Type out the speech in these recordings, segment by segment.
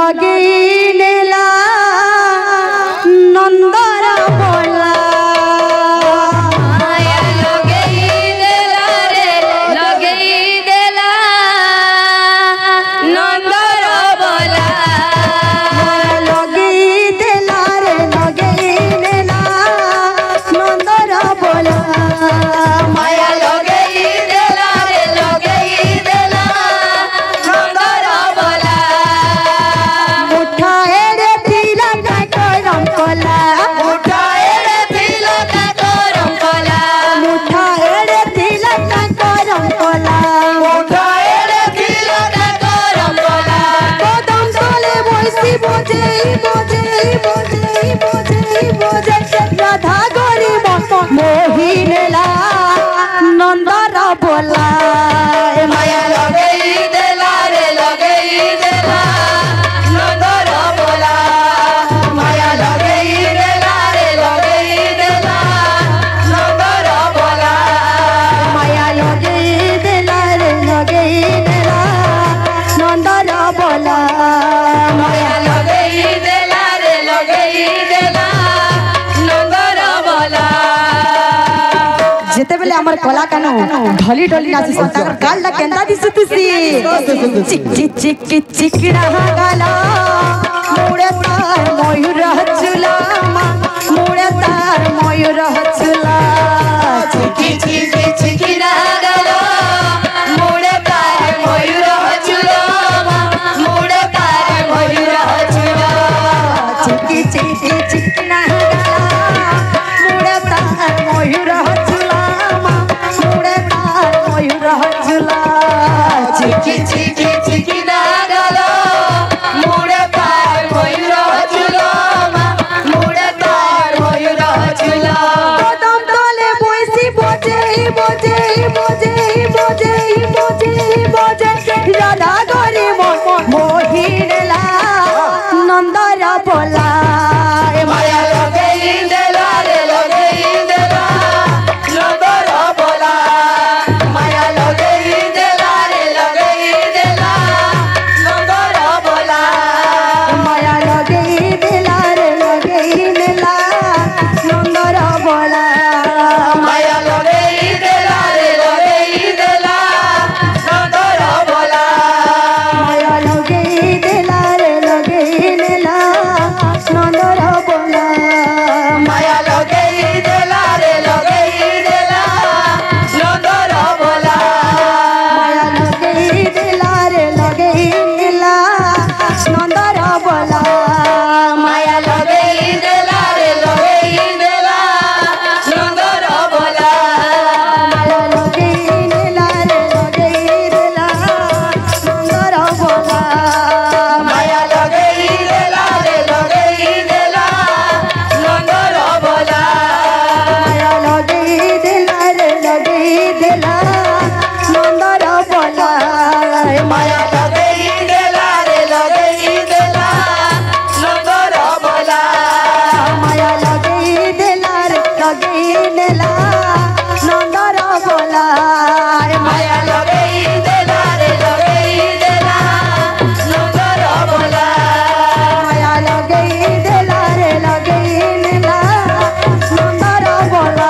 लगेला नंदर बोला माया लगेला रे लगेला नंदर बोला लगेला रे लगेला नंदर बोला माया लगेला रे लगेला नंदर बोला उठाए रे तिला का करम कोला उठाए रे तिला का करम कोला उठाए रे तिला का करम कोला उठाए रे तिला का करम कोला कदम तले बइसी बोझे राधा गरी मोहिनेला नंदर बोला माया लगेला रे लगेला नंदर बोला माया लगेला रे लगेला नंदर बोला माया लगेला रे लगेला नंदर बोला माया लगेला रे लगेला नंदर बोला जेते बेले हमर कला कानो ढली ढली नाची संता काल ला केंदा दिसु तुसी चिक चिक चिक चिक रहा गाला मुड़े तार मयूर हचुला मुड़े तार मयूर हचुला चिकी चिकी चिकी रागलो मुड़े तार मयूर हचुलो मुड़े तार मयूर हचुलो चिकी चिकी चिक रहा गाला मुड़े तार मयूर हचुला मुड़े तार मयूर हचुला चिकी चिकी चिकी रागलो मुड़े तार मयूर हचुलो मुड़े तार मयूर हचुलो कदम तले बइसी बोझे राधा गरी मोहिनेला नंदर बोला माया लगेला रे लगेला नंदर बोला माया लगेला रे लगेला नंदर बोला माया लगेला रे लगेला नंदर बोला माया लगेला रे लगेला नंदर बोला माया लगेला रे लगेला नंदर बोला माया लगेला रे लगेला नंदर बोला माया लगेला रे लगेला नंदर बोला माया लगेला रे लगेला नंदर बोला माया लगेला रे लगेला नंदर बोला माया लगेला रे लगेला नंदर बोला माया लगेला रे लगेला नंदर बोला माया लगेला रे लगेला नंदर बोला माया लगेला रे लगेला नंदर बोला माया लगेला रे लगेला नंदर बोला माया लगेला रे लगेला नंदर बोला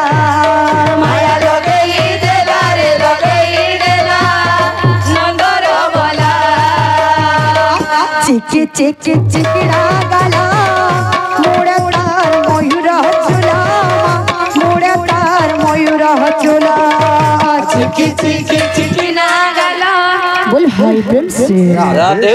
माया लगेला रे लगेला नंदर बोला चिकी चिकी चिकिरा गाला मुड़े तार मयूर हचुला मुड़े तार मयूर हचुला चिकी चिकी चिकी ना गला बोल हाय प्रेम से राधे